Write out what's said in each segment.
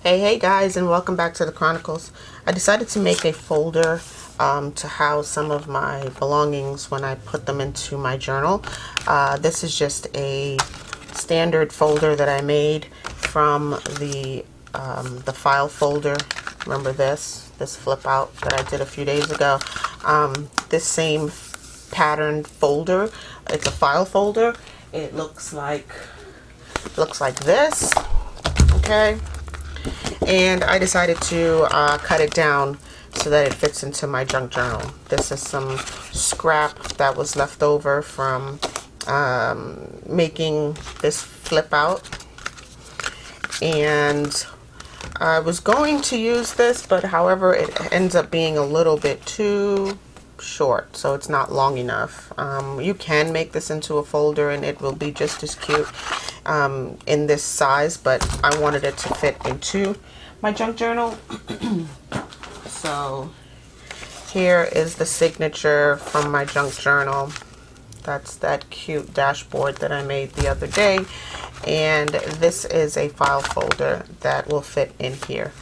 Hey guys, and welcome back to the Chronicles. I decided to make a folder to house some of my belongings when I put them into my journal. This is just a standard folder that I made from the file folder. Remember this flip out that I did a few days ago? This same patterned folder. It's a file folder. It looks like this. Okay. And I decided to cut it down so that it fits into my junk journal. This is some scrap that was left over from making this flip out. And I was going to use this, but however, it ends up being a little bit too short, so it's not long enough. You can make this into a folder and it will be just as cute in this size, but I wanted it to fit into my junk journal. So here is the signature from my junk journal. That's that cute dashboard that I made the other day, and this is a file folder that will fit in here.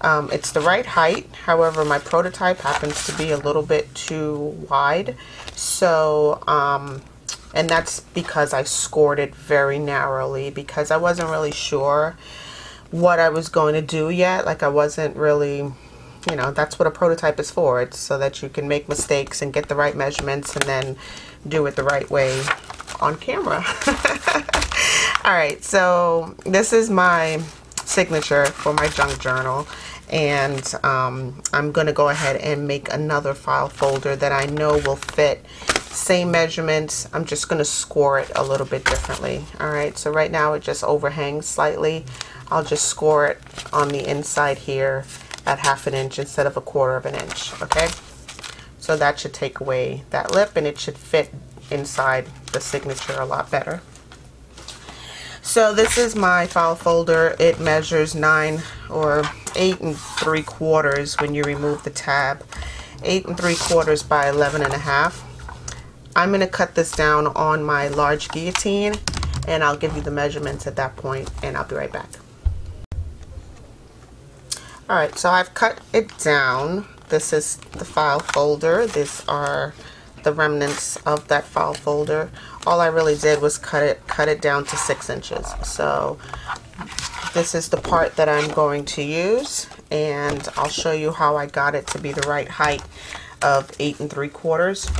It's the right height, however my prototype happens to be a little bit too wide, so and that's because I scored it very narrowly, because I wasn't really sure what I was going to do yet. Like, I wasn't really, you know, that's what a prototype is for. It's so that you can make mistakes and get the right measurements and then do it the right way on camera. Alright, so this is my signature for my junk journal, and I'm gonna go ahead and make another file folder that I know will fit. Same measurements, I'm just gonna score it a little bit differently. Alright, so right now it just overhangs slightly. I'll just score it on the inside here at 1/2 inch instead of 1/4 inch. Okay, so that should take away that lip and it should fit inside the signature a lot better. So this is my file folder. It measures 9 or 8 3/4 when you remove the tab. 8 3/4 by 11.5. I'm going to cut this down on my large guillotine, and I'll give you the measurements at that point, and I'll be right back. Alright, so I've cut it down. This is the file folder. These are the remnants of that file folder. All I really did was cut it down to 6 inches. So this is the part that I'm going to use, and I'll show you how I got it to be the right height of 8 3/4.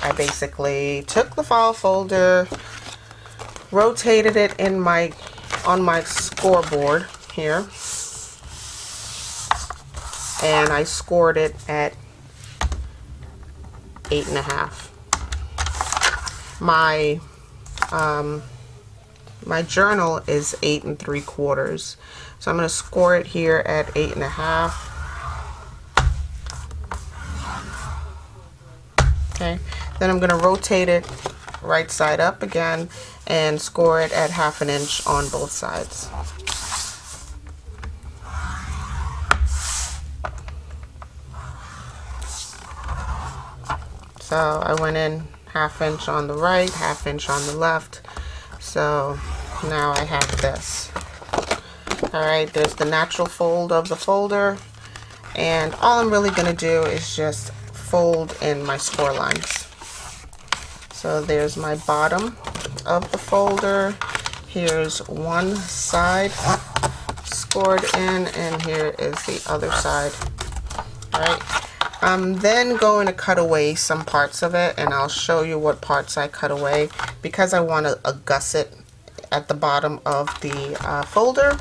I basically took the file folder, rotated it in on my scoreboard here, and I scored it at 8.5. My journal is 8 3/4, so I'm going to score it here at 8.5. Okay, then I'm going to rotate it right side up again and score it at 1/2 inch on both sides. So I went in 1/2 inch on the right, 1/2 inch on the left. So now I have this. Alright, there's the natural fold of the folder, and all I'm really going to do is just fold in my score lines. So there's my bottom of the folder. Here's one side scored in, and here is the other side. Alright. I'm then going to cut away some parts of it, and I'll show you what parts I cut away because I want to gusset at the bottom of the folder.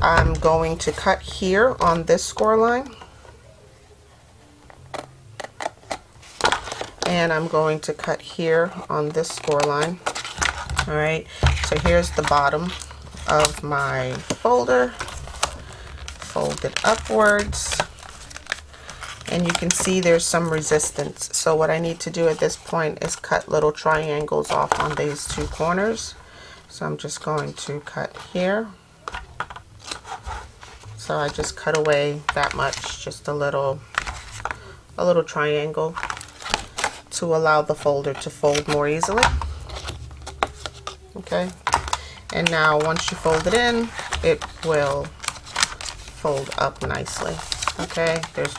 I'm going to cut here on this score line, and I'm going to cut here on this score line. Alright, so here's the bottom of my folder, fold it upwards. And you can see there's some resistance. So what I need to do at this point is cut little triangles off on these two corners. So I'm just going to cut here. So I just cut away that much, just a little triangle to allow the folder to fold more easily. Okay, and now once you fold it in, it will fold up nicely. Okay, there's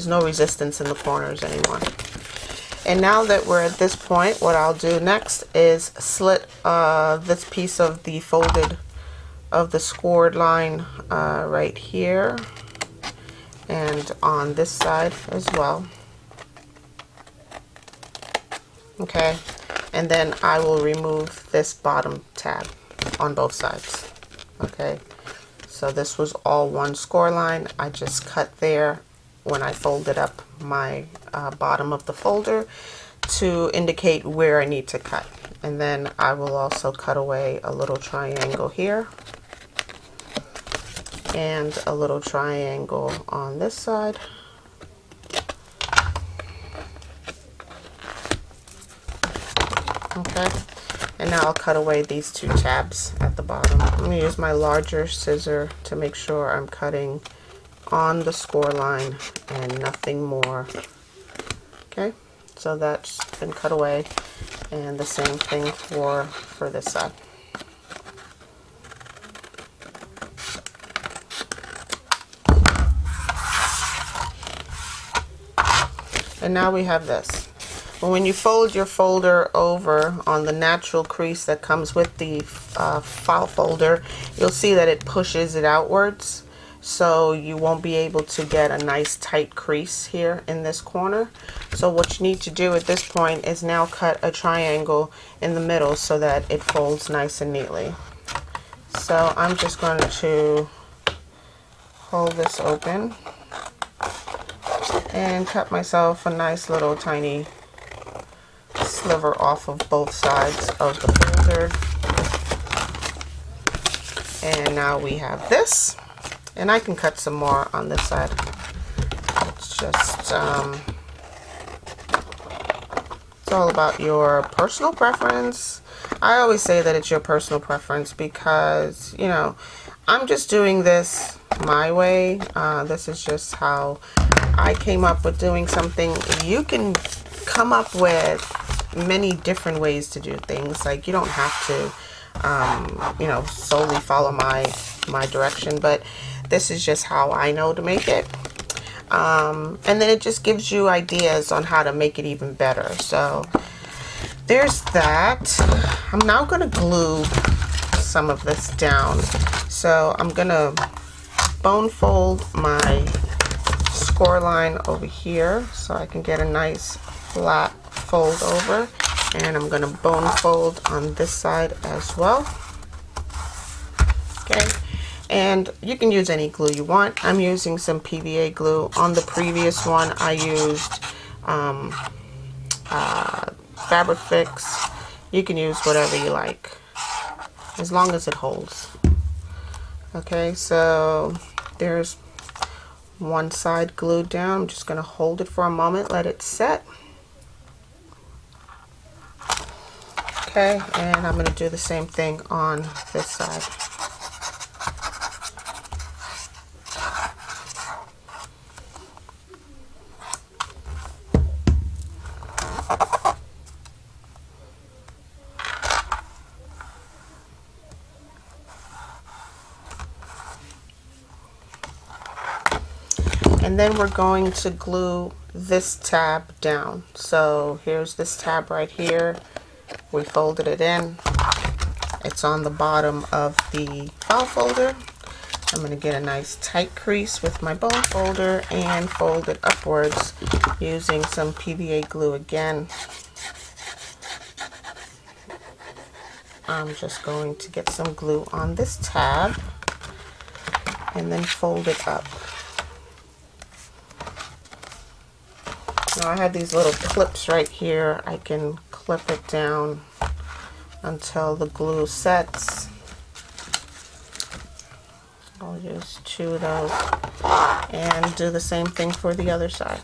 no resistance in the corners anymore. And now that we're at this point, what I'll do next is slit this piece of the scored line right here and on this side as well. Okay, and then I will remove this bottom tab on both sides. Okay, so this was all one score line. I just cut there when I folded up my bottom of the folder to indicate where I need to cut. And then I will also cut away a little triangle here and a little triangle on this side. Okay, and now I'll cut away these two tabs at the bottom. I'm going to use my larger scissor to make sure I'm cutting on the score line and nothing more. Okay, so that's been cut away, and the same thing for this side. And now we have this. Well, when you fold your folder over on the natural crease that comes with the file folder, you'll see that it pushes it outwards, so you won't be able to get a nice tight crease here in this corner. So what you need to do at this point is now cut a triangle in the middle so that it folds nice and neatly. So I'm just going to hold this open and cut myself a nice little tiny sliver off of both sides of the folder. And now we have this, and I can cut some more on this side. It's just it's all about your personal preference. I always say that it's your personal preference because, you know, I'm just doing this my way. This is just how I came up with doing something. You can come up with many different ways to do things. Like, you don't have to you know, solely follow my direction, but this is just how I know to make it. And then it just gives you ideas on how to make it even better. So there's that. I'm now going to glue some of this down. So I'm going to bone fold my score line over here so I can get a nice flat fold over, and I'm going to bone fold on this side as well. Okay, and you can use any glue you want. I'm using some PVA glue. On the previous one I used Fabric Fix. You can use whatever you like as long as it holds. Okay, so there's one side glued down. I'm just going to hold it for a moment, let it set. Okay, and I'm going to do the same thing on this side. And then we're going to glue this tab down. So here's this tab right here. We folded it in. It's on the bottom of the file folder. I'm going to get a nice tight crease with my bone folder and fold it upwards using some PVA glue again. I'm just going to get some glue on this tab and then fold it up. Now I have these little clips right here. I can clip it down until the glue sets. I'll use two of those and do the same thing for the other side.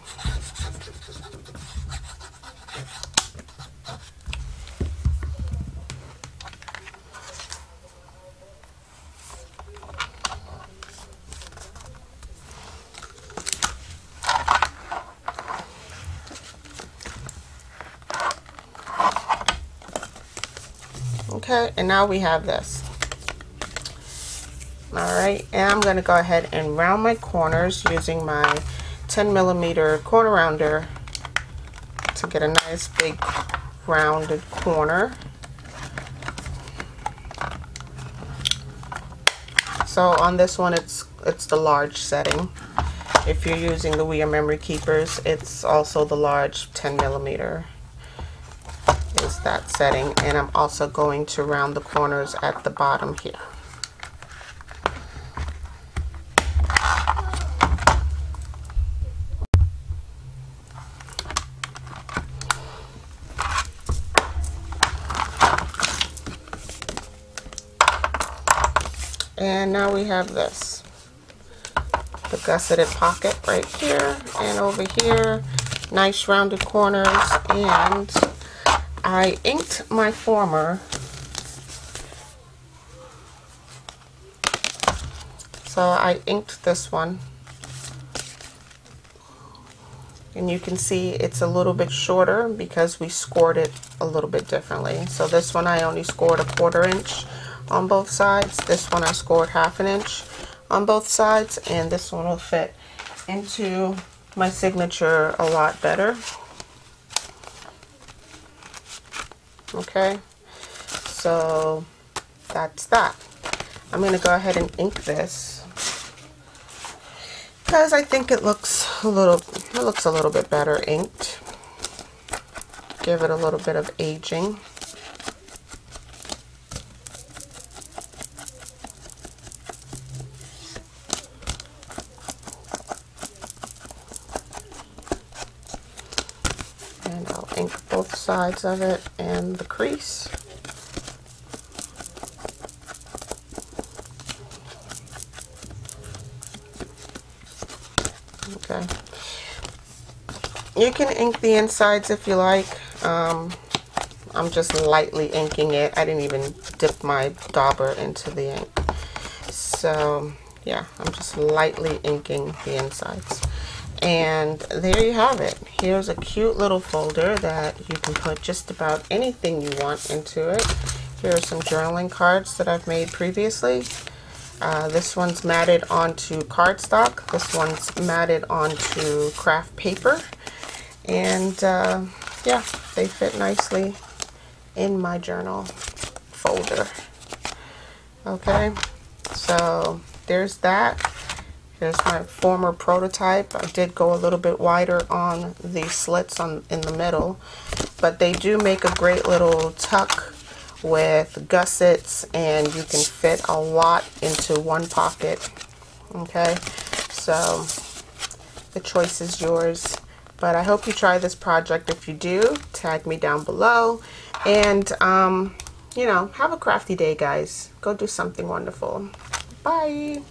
Okay, and now we have this. Alright, and I'm going to go ahead and round my corners using my 10mm corner rounder to get a nice big rounded corner. So on this one it's the large setting. If you're using the We Are Memory Keepers, it's also the large 10mm is that setting, and I'm also going to round the corners at the bottom here. And now we have this, the gusseted pocket right here and over here, nice rounded corners. And I inked my former, so I inked this one, and you can see it's a little bit shorter because we scored it a little bit differently. So this one I only scored a 1/4 inch on both sides. This one I scored 1/2 inch on both sides, and this one will fit into my signature a lot better. Okay, so that's that. I'm going to go ahead and ink this because I think it looks a little bit better inked. Give it a little bit of aging. And I'll ink both sides of it and the crease. Okay. You can ink the insides if you like. I'm just lightly inking it. I didn't even dip my dauber into the ink. So yeah, I'm just lightly inking the insides. And there you have it. Here's a cute little folder that you can put just about anything you want into it. Here are some journaling cards that I've made previously. This one's matted onto cardstock. This one's matted onto craft paper. And yeah, they fit nicely in my journal folder. Okay, so there's that. Here's my former prototype. I did go a little bit wider on the slits in the middle, but they do make a great little tuck with gussets, and you can fit a lot into one pocket. Okay, so the choice is yours. But I hope you try this project. If you do, tag me down below. And, you know, have a crafty day, guys. Go do something wonderful. Bye.